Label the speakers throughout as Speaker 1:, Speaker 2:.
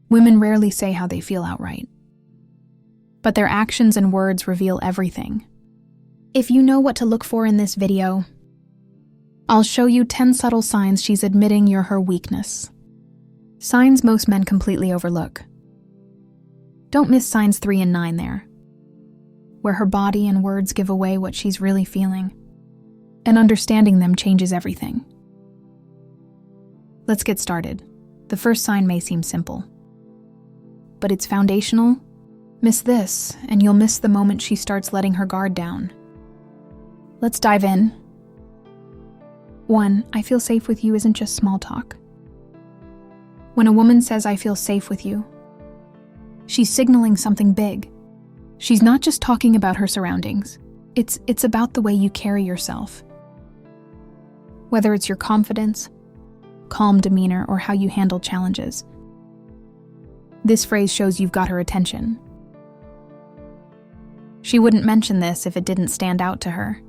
Speaker 1: Women rarely say how they feel outright, but their actions and words reveal everything. If you know what to look for in this video, I'll show you 10 subtle signs she's admitting you're her weakness. Signs most men completely overlook. Don't miss signs 3 and 9 there, where her body and words give away what she's really feeling, and understanding them changes everything. Let's get started. The first sign may seem simple, but it's foundational. Miss this, and you'll miss the moment she starts letting her guard down. Let's dive in. 1. I feel safe with you isn't just small talk. When a woman says, I feel safe with you, she's signaling something big. She's not just talking about her surroundings. It's about the way you carry yourself. Whether it's your confidence, calm demeanor, or how you handle challenges. This phrase shows you've got her attention. She wouldn't mention this if it didn't stand out to her,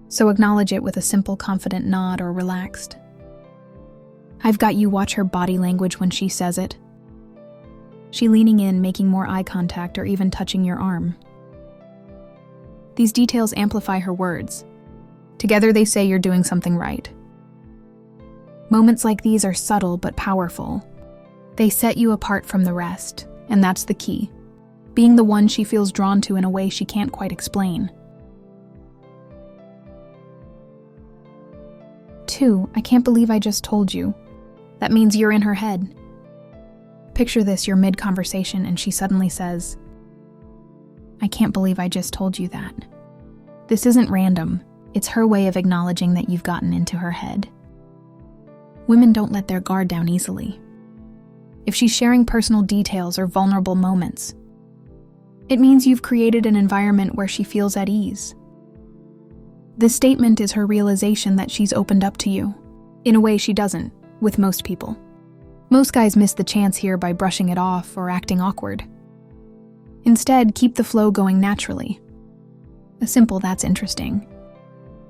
Speaker 1: so acknowledge it with a simple, confident nod or relaxed. I've got you watch her body language when she says it. She leaning in, making more eye contact, or even touching your arm. These details amplify her words. Together they say you're doing something right. Moments like these are subtle but powerful. They set you apart from the rest, and that's the key. Being the one she feels drawn to in a way she can't quite explain. 2. I can't believe I just told you. That means you're in her head. Picture this, you're mid-conversation and she suddenly says, I can't believe I just told you that. This isn't random. It's her way of acknowledging that you've gotten into her head. Women don't let their guard down easily. If she's sharing personal details or vulnerable moments, it means you've created an environment where she feels at ease. This statement is her realization that she's opened up to you, in a way she doesn't, with most people. Most guys miss the chance here by brushing it off or acting awkward. Instead, keep the flow going naturally. A simple "that's interesting"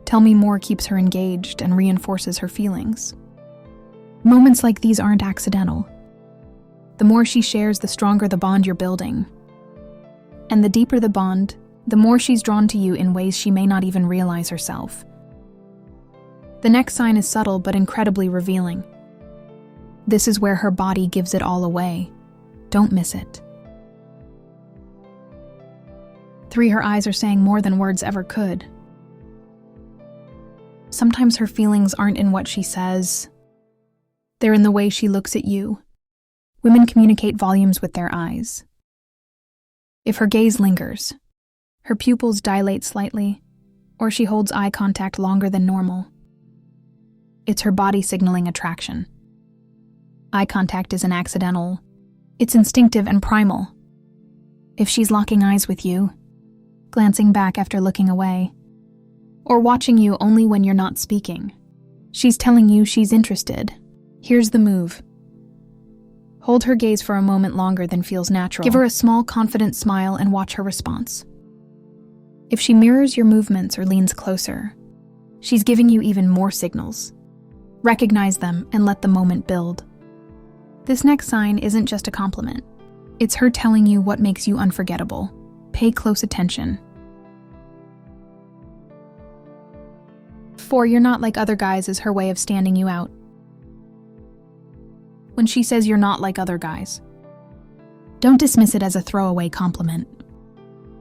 Speaker 1: tell me more keeps her engaged and reinforces her feelings. Moments like these aren't accidental. The more she shares, the stronger the bond you're building. And the deeper the bond, the more she's drawn to you in ways she may not even realize herself. The next sign is subtle but incredibly revealing. This is where her body gives it all away. Don't miss it. 3. Her eyes are saying more than words ever could. Sometimes her feelings aren't in what she says. They're in the way she looks at you. Women communicate volumes with their eyes. If her gaze lingers, her pupils dilate slightly, or she holds eye contact longer than normal, it's her body signaling attraction. Eye contact isn't accidental. It's instinctive and primal. If she's locking eyes with you, glancing back after looking away, or watching you only when you're not speaking, she's telling you she's interested. Here's the move. Hold her gaze for a moment longer than feels natural. Give her a small, confident smile and watch her response. If she mirrors your movements or leans closer, she's giving you even more signals. Recognize them and let the moment build. This next sign isn't just a compliment. It's her telling you what makes you unforgettable. Pay close attention. 4. You're not like other guys is her way of standing you out. When she says you're not like other guys, don't dismiss it as a throwaway compliment.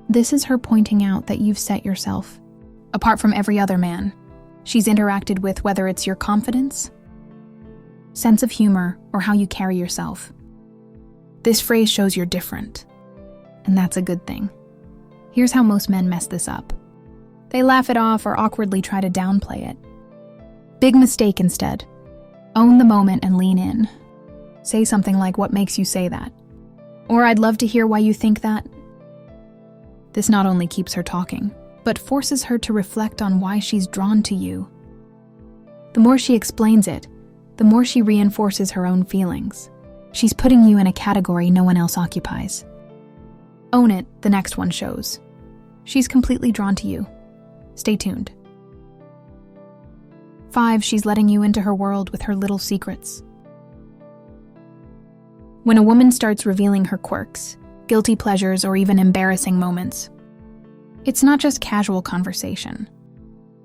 Speaker 1: This is her pointing out that you've set yourself apart from every other man she's interacted with, whether it's your confidence, sense of humor, or how you carry yourself. This phrase shows you're different, and that's a good thing. Here's how most men mess this up. They laugh it off or awkwardly try to downplay it. Big mistake instead. Own the moment and lean in. Say something like, what makes you say that? Or I'd love to hear why you think that. This not only keeps her talking, but forces her to reflect on why she's drawn to you. The more she explains it, the more she reinforces her own feelings. She's putting you in a category no one else occupies. Own it, the next one shows. She's completely drawn to you. Stay tuned. 5. She's letting you into her world with her little secrets. When a woman starts revealing her quirks, guilty pleasures, or even embarrassing moments, it's not just casual conversation.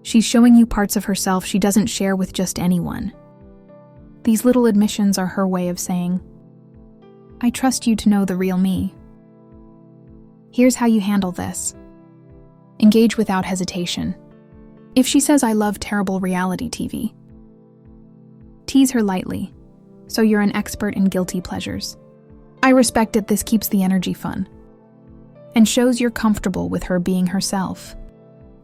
Speaker 1: She's showing you parts of herself she doesn't share with just anyone. These little admissions are her way of saying, I trust you to know the real me. Here's how you handle this. Engage without hesitation. If she says, I love terrible reality TV, tease her lightly, so you're an expert in guilty pleasures. I respect it, this keeps the energy fun, and shows you're comfortable with her being herself.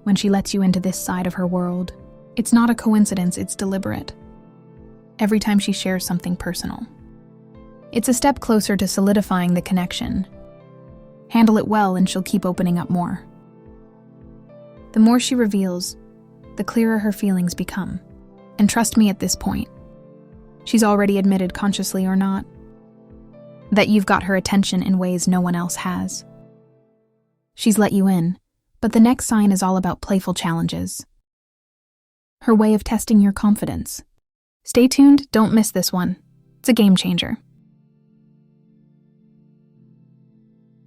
Speaker 1: When she lets you into this side of her world, it's not a coincidence, it's deliberate. Every time she shares something personal, it's a step closer to solidifying the connection. Handle it well and she'll keep opening up more. The more she reveals, the clearer her feelings become. And trust me at this point, she's already admitted, consciously or not, that you've got her attention in ways no one else has. She's let you in, but the next sign is all about playful challenges. Her way of testing your confidence. Stay tuned, don't miss this one. It's a game changer.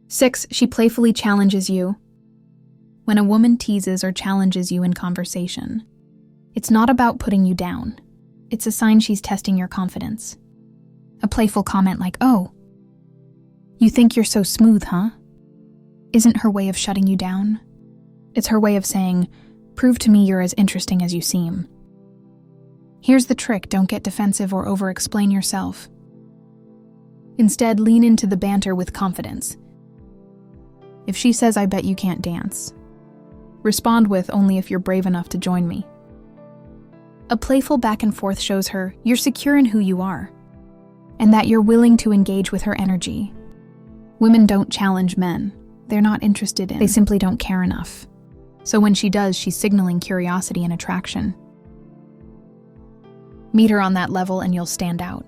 Speaker 1: 6. She playfully challenges you. When a woman teases or challenges you in conversation, it's not about putting you down. It's a sign she's testing your confidence. A playful comment like, oh, you think you're so smooth, huh? Isn't her way of shutting you down. It's her way of saying, prove to me you're as interesting as you seem. Here's the trick, don't get defensive or over-explain yourself. Instead, lean into the banter with confidence. If she says, I bet you can't dance, respond with, only if you're brave enough to join me. A playful back and forth shows her you're secure in who you are, and that you're willing to engage with her energy. Women don't challenge men. They're not interested in. They simply don't care enough. So when she does, she's signaling curiosity and attraction. Meet her on that level and you'll stand out.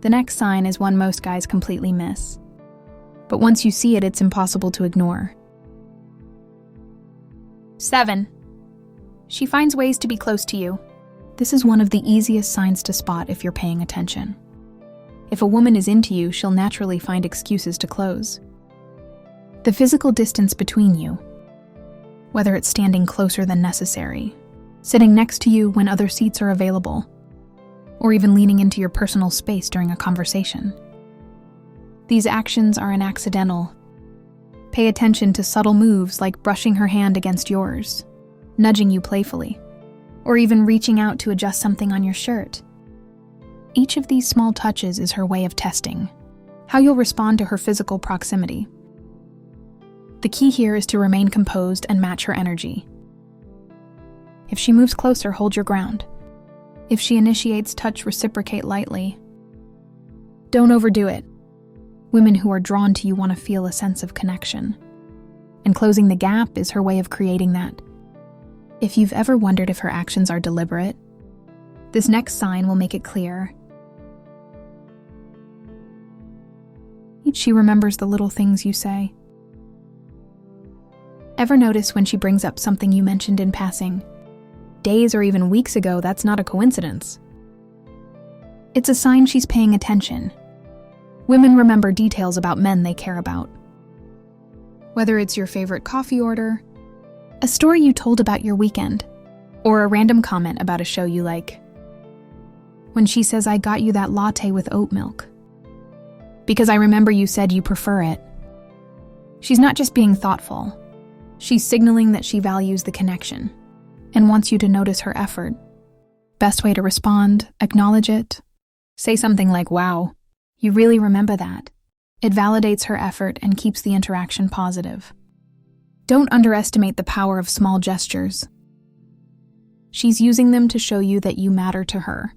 Speaker 1: The next sign is one most guys completely miss. But once you see it, it's impossible to ignore. 7. She finds ways to be close to you. This is one of the easiest signs to spot if you're paying attention. If a woman is into you, she'll naturally find excuses to close. The physical distance between you, whether it's standing closer than necessary, sitting next to you when other seats are available, or even leaning into your personal space during a conversation. These actions aren't accidental. Pay attention to subtle moves like brushing her hand against yours, nudging you playfully, or even reaching out to adjust something on your shirt. Each of these small touches is her way of testing how you'll respond to her physical proximity. The key here is to remain composed and match her energy. If she moves closer, hold your ground. If she initiates touch, reciprocate lightly. Don't overdo it. Women who are drawn to you want to feel a sense of connection. And closing the gap is her way of creating that. If you've ever wondered if her actions are deliberate, this next sign will make it clear. She remembers the little things you say. Ever notice when she brings up something you mentioned in passing? Days or even weeks ago, that's not a coincidence. It's a sign she's paying attention. Women remember details about men they care about. Whether it's your favorite coffee order, a story you told about your weekend, or a random comment about a show you like. When she says, I got you that latte with oat milk, because I remember you said you prefer it. She's not just being thoughtful. She's signaling that she values the connection and wants you to notice her effort. Best way to respond, acknowledge it. Say something like, wow, you really remember that. It validates her effort and keeps the interaction positive. Don't underestimate the power of small gestures. She's using them to show you that you matter to her.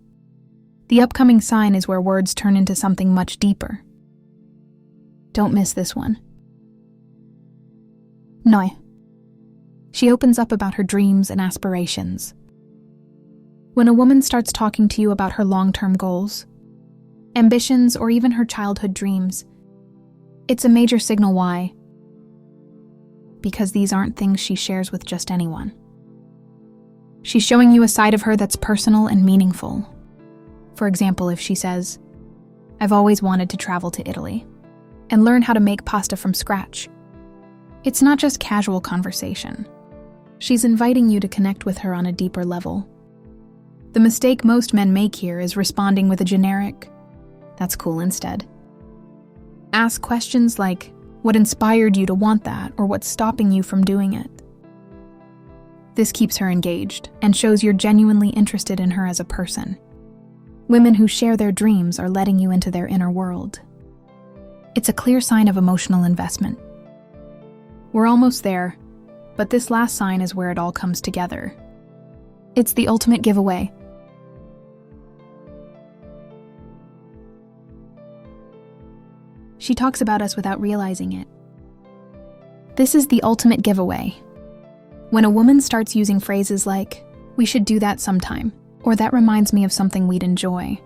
Speaker 1: The upcoming sign is where words turn into something much deeper. Don't miss this one. 9. She opens up about her dreams and aspirations. When a woman starts talking to you about her long-term goals, ambitions, or even her childhood dreams, it's a major signal. Why? Because these aren't things she shares with just anyone. She's showing you a side of her that's personal and meaningful. For example, if she says, I've always wanted to travel to Italy and learn how to make pasta from scratch. It's not just casual conversation. She's inviting you to connect with her on a deeper level. The mistake most men make here is responding with a generic, "That's cool," instead. Ask questions like, what inspired you to want that, or what's stopping you from doing it? This keeps her engaged and shows you're genuinely interested in her as a person. Women who share their dreams are letting you into their inner world. It's a clear sign of emotional investment. We're almost there, but this last sign is where it all comes together. It's the ultimate giveaway. She talks about us without realizing it. This is the ultimate giveaway. When a woman starts using phrases like, "We should do that sometime," or "That reminds me of something we'd enjoy,"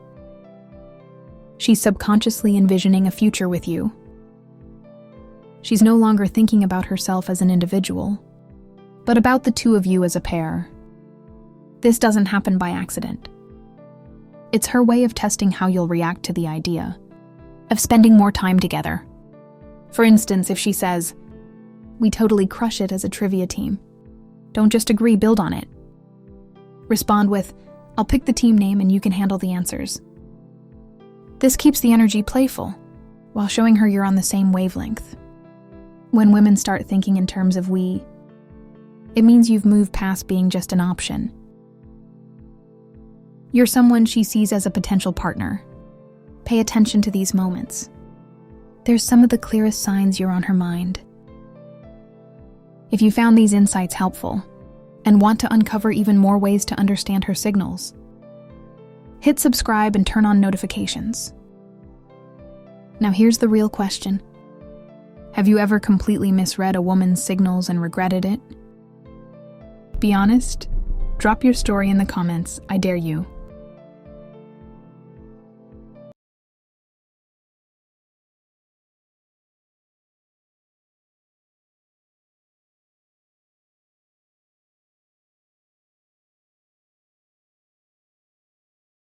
Speaker 1: she's subconsciously envisioning a future with you. She's no longer thinking about herself as an individual, but about the two of you as a pair. This doesn't happen by accident. It's her way of testing how you'll react to the idea of spending more time together. For instance, if she says, "We totally crush it as a trivia team. Don't just agree, build on it." Respond with, "I'll pick the team name and you can handle the answers." This keeps the energy playful, while showing her you're on the same wavelength. When women start thinking in terms of we, it means you've moved past being just an option. You're someone she sees as a potential partner. Pay attention to these moments. They're some of the clearest signs you're on her mind. If you found these insights helpful and want to uncover even more ways to understand her signals, hit subscribe and turn on notifications. Now here's the real question. Have you ever completely misread a woman's signals and regretted it? Be honest. Drop your story in the comments, I dare you.